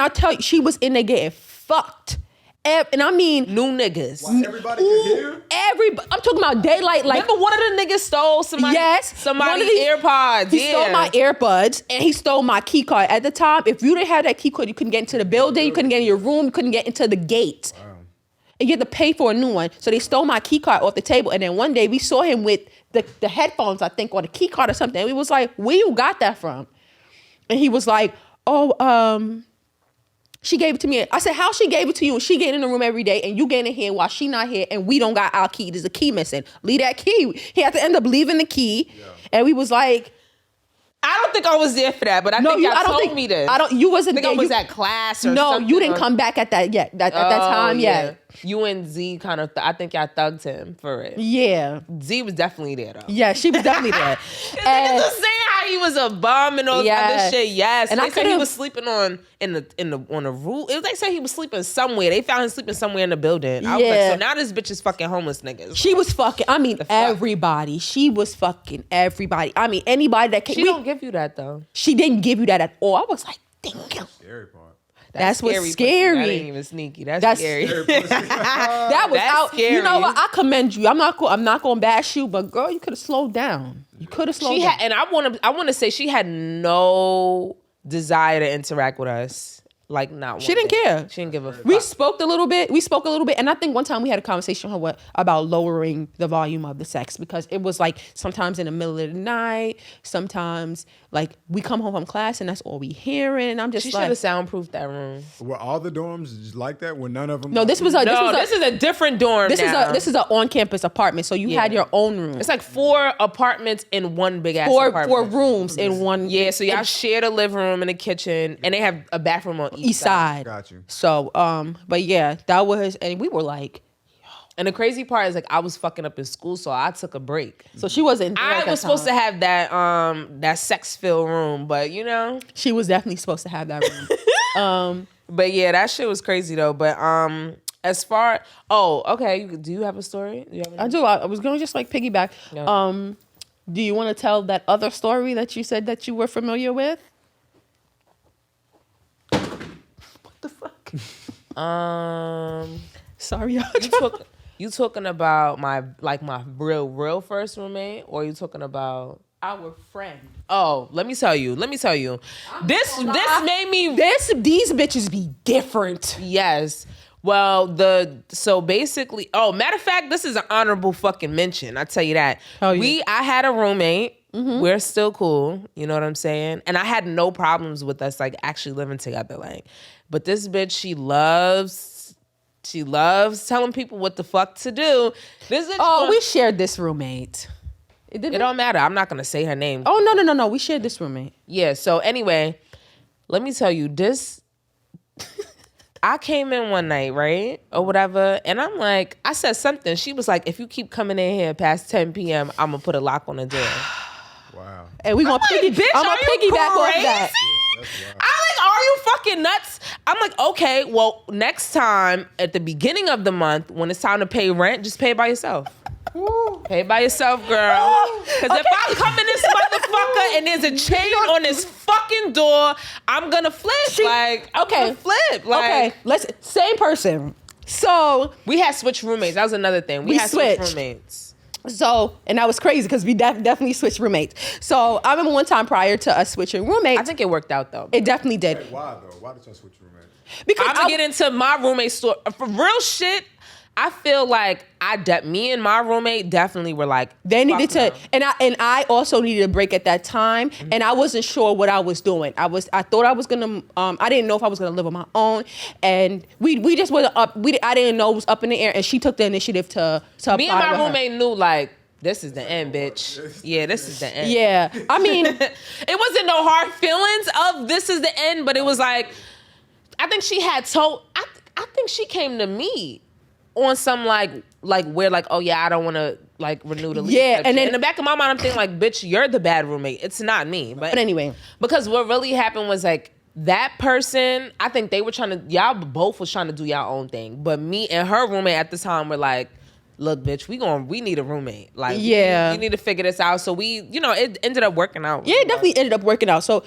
tell you, she was in there getting fucked. And I mean, new niggas. Everybody could hear. I'm talking about daylight. Like, remember one of the niggas stole somebody's AirPods. He stole my AirPods and he stole my key card. At the time, if you didn't have that key card, you couldn't get into the building, you couldn't get in your room, you couldn't get into the gate. Wow. And you had to pay for a new one. So they stole my key card off the table. And then one day we saw him with the headphones, I think, or the key card or something. And we was like, where you got that from? And he was like, she gave it to me. I said, how she gave it to you? And she get in the room every day and you get in here while she not here and we don't got our key. There's a key missing. Leave that key. He had to end up leaving the key. Yeah. And we was like, I don't think I was there for that, but I think y'all told me this. You wasn't there. I was at class or something. No, you didn't come back at that yet. At that time yet. You and Z kind of, I think y'all thugged him for it. Yeah. Z was definitely there though. Yeah, she was definitely there. And niggas was saying how he was a bum and all this other shit. Yes. And they said he was sleeping on a roof. They said he was sleeping somewhere. They found him sleeping somewhere in the building. I was like, so now this bitch is fucking homeless niggas. She was fucking, I mean, everybody. She was fucking everybody. I mean, anybody that came. She don't give you that though. She didn't give you that at all. I was like, damn. Scary part. That's what's scary. That ain't even sneaky. That's scary. That was out. Scary. You know what? I commend you. I'm not going to bash you, but girl, you could have slowed down. You could have slowed down. And I want to say she had no desire to interact with us. Like, not one. She didn't care. She didn't give a fuck. We spoke a little bit, and I think one time we had a conversation about lowering the volume of the sex because it was like sometimes in the middle of the night, sometimes like we come home from class and that's all we hearing, and I'm just she like, should have soundproofed that room. Were all the dorms like that? Were none of them? No, this is a different dorm. This is an on-campus apartment, so you had your own room. It's like 4 apartments in one big ass apartment. 4 rooms in one. Yeah, so y'all share the living room and the kitchen, and they have a bathroom on each side. Got you. So, but yeah, that was, and we were like, and the crazy part is like I was fucking up in school, so I took a break. So she wasn't. I was supposed to have that sex filled room, but you know, she was definitely supposed to have that room. But yeah, that shit was crazy though. But as far, okay, do you have a story? I do. I was gonna just like piggyback. No. Do you want to tell that other story that you said that you were familiar with? What the fuck? Sorry, y'all. You talking about my real first roommate, or you talking about our friend? Oh, let me tell you. This made me. These bitches be different. Yes. Well, so basically, matter of fact, this is an honorable fucking mention. I tell you that. Oh, yeah. I had a roommate We're still cool. You know what I'm saying? And I had no problems with us like actually living together. Like, but this bitch, she loves telling people what the fuck to do. This bitch we shared this roommate. It don't matter. I'm not gonna say her name. Oh no. We shared this roommate. Yeah. So anyway, let me tell you this. I came in one night, right? Or whatever. And I'm like, I said something. She was like, if you keep coming in here past 10 p.m., I'm going to put a lock on the door. Wow. And we going to piggyback off that. Yeah, I'm like, are you fucking nuts? I'm like, okay, well, next time at the beginning of the month, when it's time to pay rent, just pay by yourself. Pay by yourself, girl. Because if I come in this motherfucker and there's a chain on this fucking door, I'm gonna flip. I'm gonna flip. Same person. So we had switched roommates. That was another thing. We had switched roommates. So, and that was crazy because we definitely switched roommates. So I remember one time prior to us switching roommates. I think it worked out though. It definitely did. Wait, why though? Why did y'all switch roommates? Because I'm gonna get into my roommate story. For real shit, I feel like me and my roommate definitely were like, they needed to, and I also needed a break at that time, and I wasn't sure what I was doing. I thought I was gonna, I didn't know if I was gonna live on my own, and we just wasn't up. I didn't know it was up in the air, and she took the initiative to me and my roommate knew like, this is the end, bitch. Yeah, this is the end. Yeah, I mean, it wasn't no hard feelings of this is the end, but it was like, I think she had told. I think she came to me on some like where like, oh yeah, I don't want to like renew the lease. Yeah, and then in the back of my mind, I'm thinking like, bitch, you're the bad roommate. It's not me. But anyway, because what really happened was like that person. I think they were y'all both was trying to do y'all own thing, but me and her roommate at the time were like, look, bitch, we need a roommate. Like, yeah, you need to figure this out. So it ended up working out. Yeah, it definitely ended up working out. So,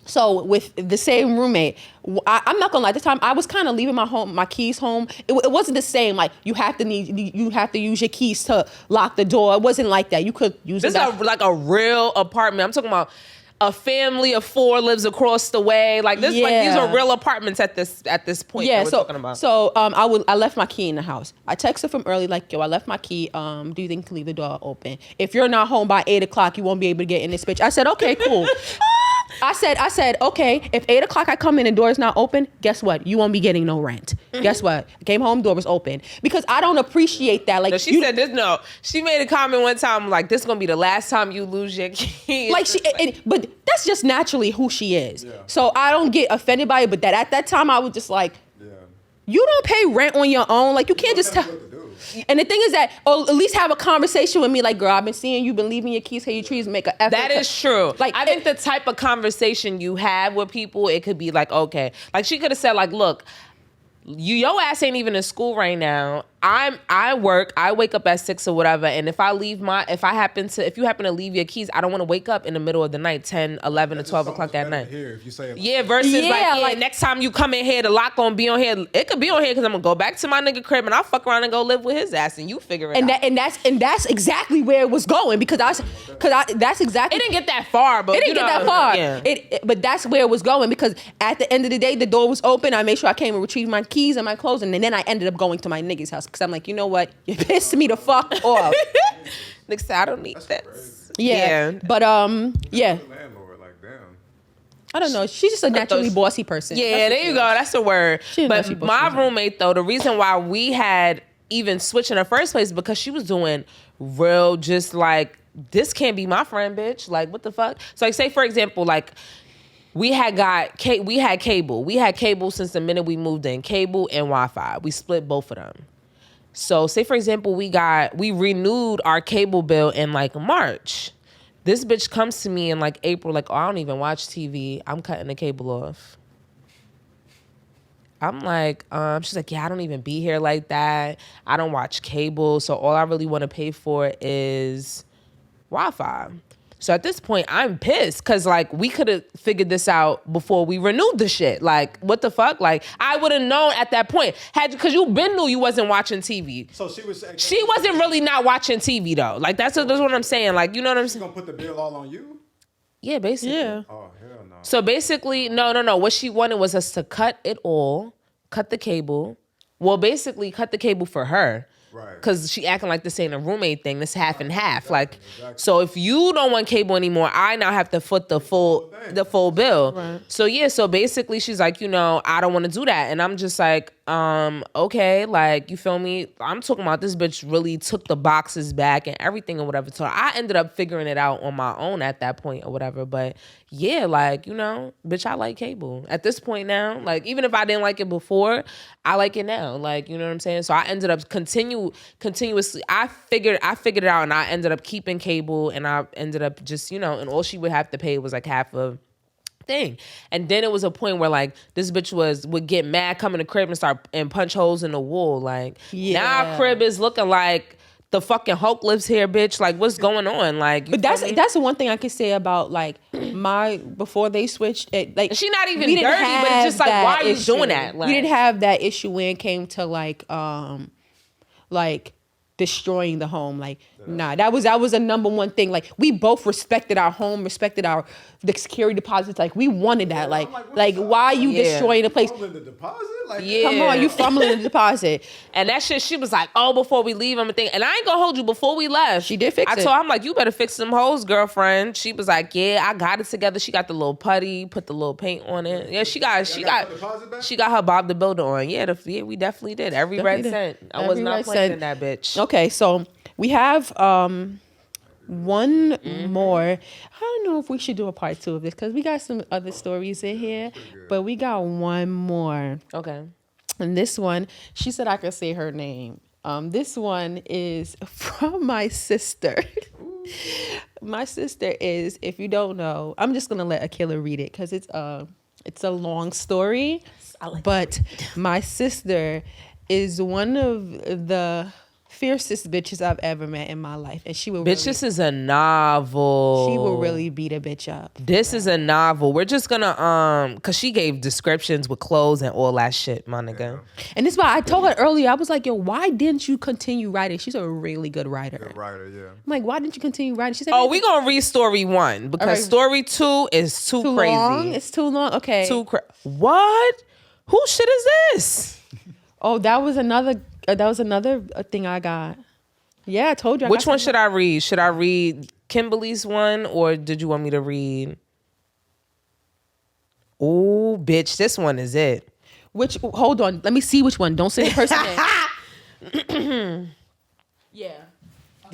so with the same roommate, I'm not gonna lie. At the time, I was kind of leaving my keys home. It wasn't the same. Like you have to use your keys to lock the door. It wasn't like that. You could use this is like a real apartment. I'm talking about a family of 4 lives across the way. Like this, like these are real apartments at this point. Yeah, that we're talking about. So I left my key in the house. I texted from early like, yo, I left my key. Do you think you can leave the door open? If you're not home by 8:00, you won't be able to get in this bitch. I said, okay, cool. I said, okay, if 8:00 I come in and the door is not open, guess what? You won't be getting no rent. Guess what? I came home, door was open. Because I don't appreciate that. Like no, she said this. No, she made a comment one time like, this is gonna be the last time you lose your keys. Like but that's just naturally who she is. Yeah. So I don't get offended by it. But that at that time I was just like, you don't pay rent on your own. Like you can't just tell. And the thing is that, or at least have a conversation with me, like, girl, I've been seeing you been leaving your keys here, your trees, make an effort. That is true. Like, I think the type of conversation you have with people, it could be like, okay, like she could have said, like, look, your ass ain't even in school right now. I work, I wake up at 6 or whatever, and if you happen to leave your keys, I don't want to wake up in the middle of the night, 10, 11, or 12 o'clock at night. Here, if you say versus like next time you come in here, the lock gonna be on here. It could be on here because I'm gonna go back to my nigga crib and I'll fuck around and go live with his ass and you figure it out. And that's exactly where it was going because that's exactly. It didn't get that far, but it didn't get that far. Yeah. But that's where it was going because at the end of the day, the door was open. I made sure I came and retrieved my keys and my clothes, and then I ended up going to my nigga's house because I'm like, you know what, you pissed me the fuck off. Nigga said I don't need that. Yeah, but yeah. Landlord, like damn. I don't know. She's just a naturally bossy person. Yeah, there you go. That's the word. But my roommate, though, the reason why we had even switched in the first place because she was doing real, just like, this can't be my friend, bitch. Like, what the fuck? So, like, say for example, like, we had cable. We had cable since the minute we moved in. Cable and Wi-Fi. We split both of them. So, say for example, we renewed our cable bill in like March. This bitch comes to me in like April, like, oh, I don't even watch TV. I'm cutting the cable off. I'm like, she's like, yeah, I don't even be here like that. I don't watch cable. So all I really want to pay for is Wi-Fi. So at this point, I'm pissed because, like, we could have figured this out before we renewed the shit. Like, what the fuck? Like, I would have known at that point. Because you been knew you wasn't watching TV. So she was saying... She wasn't really not watching TV, though. Like, that's what I'm saying. Like, you know what I'm saying? She's going to put the bill all on you? Yeah, basically. Yeah. Oh, hell no. So basically, no. What she wanted was us to cut it all, cut the cable. Well, basically, cut the cable for her. Right. Because she acting like this ain't a roommate thing. This half and half. So if you don't want cable anymore, I now have to foot the full bill. Right. So yeah, so basically she's like, I don't want to do that. And I'm just like, okay, like, you feel me? I'm talking about this bitch really took the boxes back and everything or whatever. So I ended up figuring it out on my own at that point or whatever. But yeah, like, bitch, I like cable. At this point now, like, even if I didn't like it before, I like it now. Like, you know what I'm saying? So I ended up continuously, I figured it out, and I ended up keeping cable, and I ended up just, and all she would have to pay was like half of thing. And then it was a point where like this bitch would get mad, come in the crib and start and punch holes in the wall. Like, now our crib is looking like the fucking Hulk lives here, bitch. Like, what's going on? Like, but that's the one thing I can say about like before they switched it. Like, she not even dirty, but it's just like, why are you doing that? Like, we didn't have that issue when it came to like destroying the home. Like, nah, that was a number one thing. Like, we both respected our home, respected the security deposits. Like, we wanted that. Like why are you destroying the place? The deposit? Like, Come on, you fumbling the deposit. And that shit, she was like, oh, before we leave, I'm a thing. And I ain't gonna hold you, before we left, she did fix it. I told her, I'm like, you better fix some hoes, girlfriend. She was like, yeah, I got it together. She got the little putty, put the little paint on it. Yeah, she got her Bob the Builder on. Yeah, we definitely did. Every red cent. I was not playing in that bitch. Okay, so we have one more. I don't know if we should do a part 2 of this because we got some other stories in here, but we got one more. Okay. And this one, she said I could say her name. This one is from my sister. My sister is, if you don't know, I'm just gonna let Akila read it because it's a long story. But my sister is one of the fiercest bitches I've ever met in my life, and she will. Bitch, this is a novel. She will really beat a bitch up. This is a novel. We're just gonna cause she gave descriptions with clothes and all that shit, my nigga. And this is why I told her earlier. I was like, yo, why didn't you continue writing? She's a really good writer. Good writer, yeah. I'm like, why didn't you continue writing? She said, oh, we gonna read story 1 because story 2 is too crazy. Long? It's too long. Okay. What? Who shit is this? Oh, that was another thing I got. Yeah, I told you. Which one should I read? Should I read Kimberly's one, or did you want me to read? Oh, bitch, this one is it. Hold on. Let me see which one. Don't say the person name. Yeah.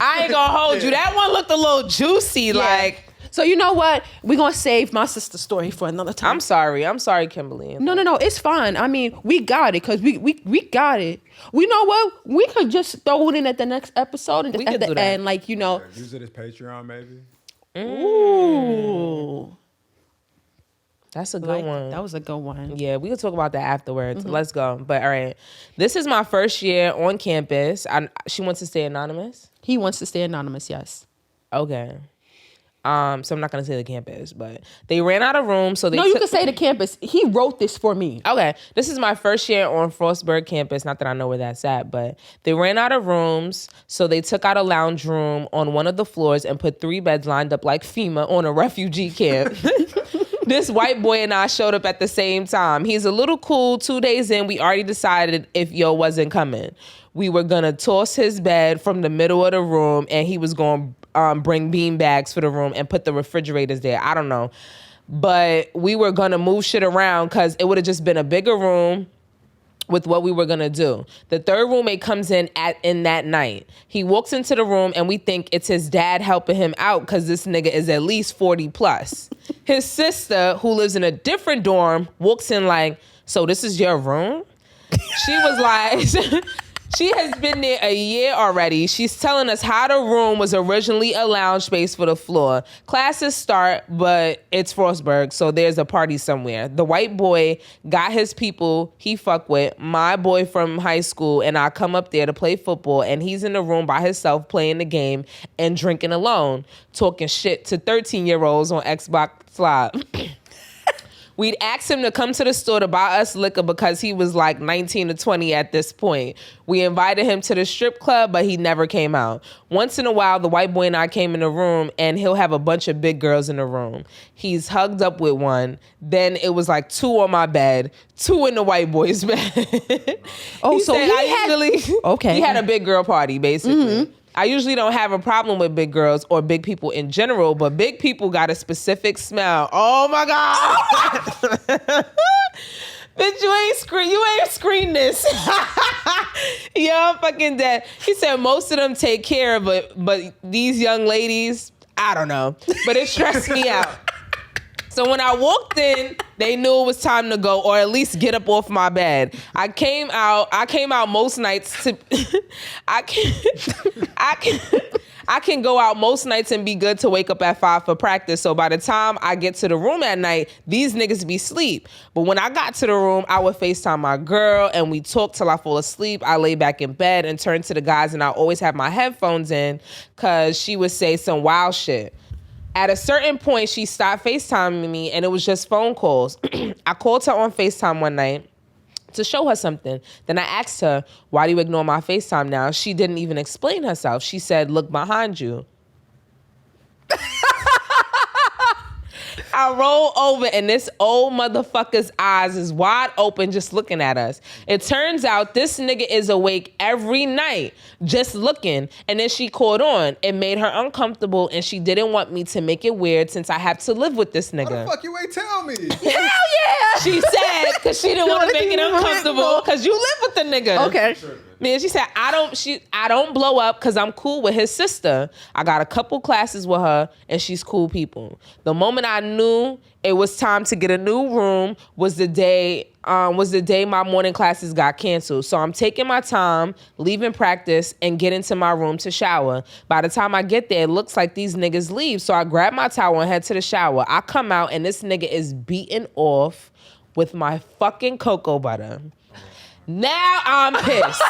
I ain't gonna hold you. That one looked a little juicy, like. So you know what? We're gonna save my sister's story for another time. I'm sorry, Kimberly. No, it's fine. I mean, we got it because we got it. We know what? We could just throw it in at the next episode and just at the end, like, use it as Patreon, maybe. Ooh. That's a good one. That was a good one. Yeah, we can talk about that afterwards. Mm-hmm. Let's go. But all right, this is my first year on campus. She wants to stay anonymous. He wants to stay anonymous. Yes. Okay. So I'm not gonna say the campus, but they ran out of room, so they. No, you can say the campus. He wrote this for me. Okay, this is my first year on Frostburg campus. Not that I know where that's at, but they ran out of rooms, so they took out a lounge room on one of the floors and put 3 beds lined up like FEMA on a refugee camp. This white boy and I showed up at the same time. He's a little cool. 2 days in, we already decided if yo wasn't coming, we were gonna toss his bed from the middle of the room, and he was gonna bring bean bags for the room and put the refrigerators there. I don't know. But we were going to move shit around because it would have just been a bigger room with what we were going to do. The third roommate comes in that night. He walks into the room and we think it's his dad helping him out because this nigga is at least 40 plus. His sister, who lives in a different dorm, walks in like, so this is your room? She was like... She has been there a year already. She's telling us how the room was originally a lounge space for the floor. Classes start, but it's Frostburg, so there's a party somewhere. The white boy got his people he fuck with, my boy from high school, and I come up there to play football, and he's in the room by himself playing the game and drinking alone, talking shit to 13-year-olds on Xbox Live. We'd ask him to come to the store to buy us liquor because he was like 19 to 20 at this point. We invited him to the strip club, but he never came out. Once in a while, the white boy and I came in the room, and he'll have a bunch of big girls in the room. He's hugged up with one. Then it was like 2 on my bed, 2 in the white boy's bed. Oh, so he had a big girl party, basically. I usually don't have a problem with big girls or big people in general, but big people got a specific smell. Oh my God. Bitch, you ain't screen this. Yeah, I'm fucking dead. He said most of them take care of it, but these young ladies, I don't know. But it stressed me out. So when I walked in, they knew it was time to go, or at least get up off my bed. I came out most nights to I can go out most nights and be good to wake up at 5 for practice. So by the time I get to the room at night, these niggas be asleep. But when I got to the room, I would FaceTime my girl and we talk till I fall asleep. I lay back in bed and turn to the guys, and I always have my headphones in because she would say some wild shit. At a certain point, she stopped FaceTiming me, and it was just phone calls. I called her on FaceTime one night to show her something. Then I asked her, why do you ignore my FaceTime now? She didn't even explain herself. She said, look behind you. I roll over, and this old motherfucker's eyes is wide open just looking at us. It turns out this nigga is awake every night just looking, and then she caught on. It made her uncomfortable, and she didn't want me to make it weird since I have to live with this nigga. Why the fuck you ain't tell me? Hell yeah! She said, because she didn't want to make it uncomfortable because you live with the nigga. Okay. Man, she said, I don't blow up because I'm cool with his sister. I got a couple classes with her, and she's cool people. The moment I knew it was time to get a new room was the day my morning classes got canceled. So I'm taking my time, leaving practice, and get into my room to shower. By the time I get there, it looks like these niggas leave. So I grab my towel and head to the shower. I come out, and this nigga is beaten off with my fucking cocoa butter. Now I'm pissed.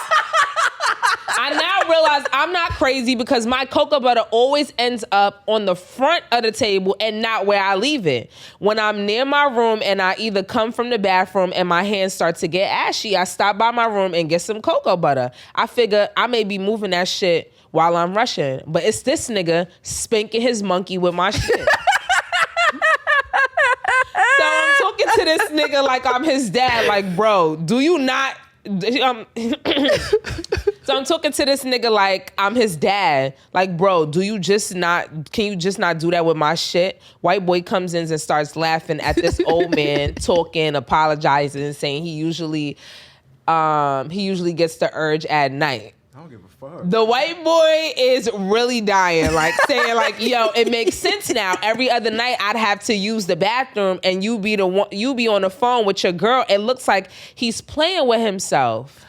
I now realize I'm not crazy because my cocoa butter always ends up on the front of the table and not where I leave it. When I'm near my room and I either come from the bathroom and my hands start to get ashy, I stop by my room and get some cocoa butter. I figure I may be moving that shit while I'm rushing, but it's this nigga spanking his monkey with my shit. So I'm talking to this nigga like I'm his dad, like, bro, do you not... So I'm talking to this nigga like I'm his dad. Like, bro, can you just not do that with my shit? White boy comes in and starts laughing at this old man talking, apologizing, and saying he usually gets the urge at night. I don't give a fuck. The white boy is really dying, like saying like, yo, it makes sense now. Every other night I'd have to use the bathroom and you be on the phone with your girl. It looks like he's playing with himself.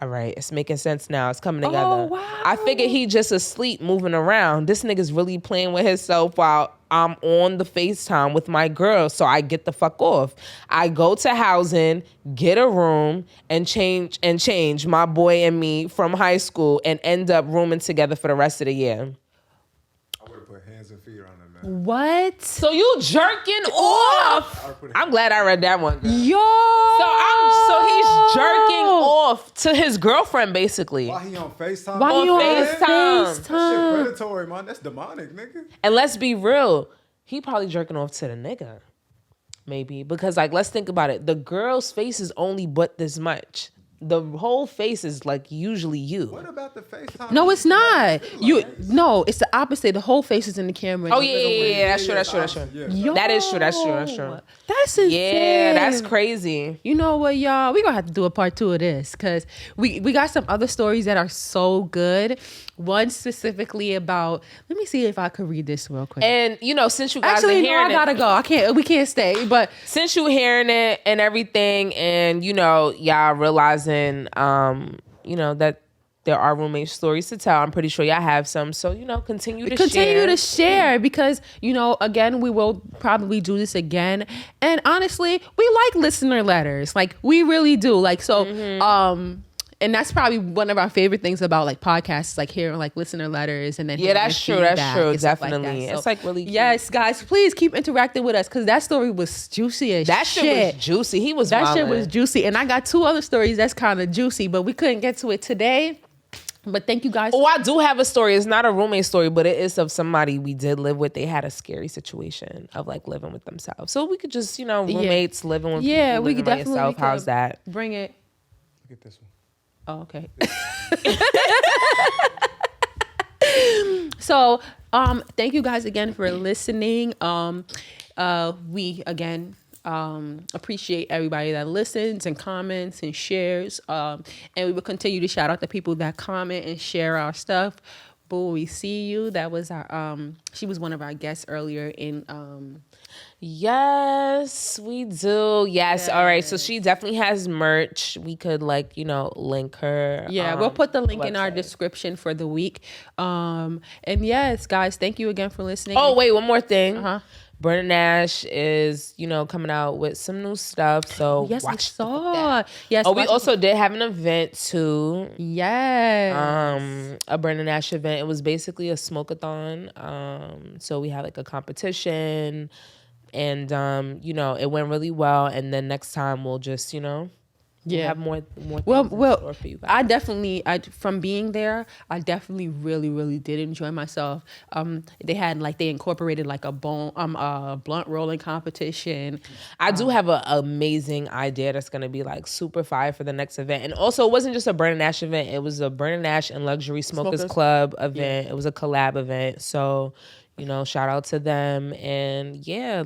All right, it's making sense now. It's coming together. Oh, wow. I figured he just asleep moving around. This nigga's really playing with himself while I'm on the FaceTime with my girl, so I get the fuck off. I go to housing, get a room, and change my boy and me from high school and end up rooming together for the rest of the year. I would have put hands and feet on him, man. What? So you jerking off? I'm glad I read that one. Yo! So he's jerking off to his girlfriend, basically. Why he on FaceTime? Why he on FaceTime? That shit predatory, man. That's demonic, nigga. And let's be real, he probably jerking off to the nigga. Maybe. Because, like, let's think about it. The girl's face is only but this much. The whole face is, like, usually you. What about the FaceTime? No, it's not. No, it's the opposite. The whole face is in the camera. Oh, yeah. That's true. Yeah. Yo, That is true. That's insane. Yeah, that's crazy. You know what, y'all? We're going to have to do a part 2 of this because we got some other stories that are so good. One specifically about, let me see if I could read this real quick. And, you know, since you guys are hearing I gotta go. We can't stay, but. Since you hearing it and everything and, you know, y'all realizing, that there are roommate stories to tell. I'm pretty sure y'all have some. So, you know, continue to share because, you know, again, we will probably do this again. And honestly, we like listener letters. Like, we really do. Like, so, And that's probably one of our favorite things about like podcasts, like hearing like listener letters and then Yeah, hearing that's their true. That's feedback true. and stuff Definitely. So, It's like really cute. yes, guys, please keep interacting with us because that story was juicy as That shit was juicy. He was That shit wildin'. was juicy. And I got 2 other stories that's kind of juicy, but we couldn't get to it today. But thank you guys. Oh, I do have a story. It's not a roommate story, but it is of somebody we did live with. They had a scary situation of like living with themselves. So we could just, roommates living with Yeah, people, we living could by definitely yourself. How's that? Bring it. Look at this one. Oh, okay. So, thank you guys again for listening. We again appreciate everybody that listens and comments and shares. And we will continue to shout out the people that comment and share our stuff. Boo, we see you. That was our she was one of our guests earlier in Yes, we do. Yes. All right. So she definitely has merch. We could link her. Yeah, we'll put the link in our website. description for the week. And yes, guys, thank you again for listening. Oh, wait, one more thing. Uh-huh. Brandon Nash is, coming out with some new stuff. So Yes, I watch saw. Yes. Oh, we watch- also did have an event too. Yes. A Brandon Nash event. It was basically a smoke-a-thon. So we had like a competition and it went really well. And then next time we'll just, we'll have more things in store for you guys. I definitely, from being there, I definitely really did enjoy myself. They incorporated like a blunt rolling competition. I do have an amazing idea that's gonna be like super fire for the next event. And also, it wasn't just a Brandon Nash event; it was a Brandon Nash and Luxury Smokers Club event. It was a collab event. So, shout out to them. And yeah,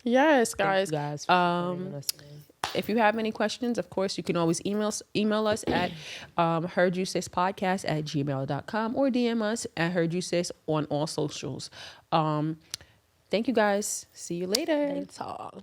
Yes, thank guys. you guys for listening. If you have any questions, of course, you can always email us at heardyousispodcast@gmail.com or DM us at heardyousis on all socials. Thank you guys. See you later. Thanks all.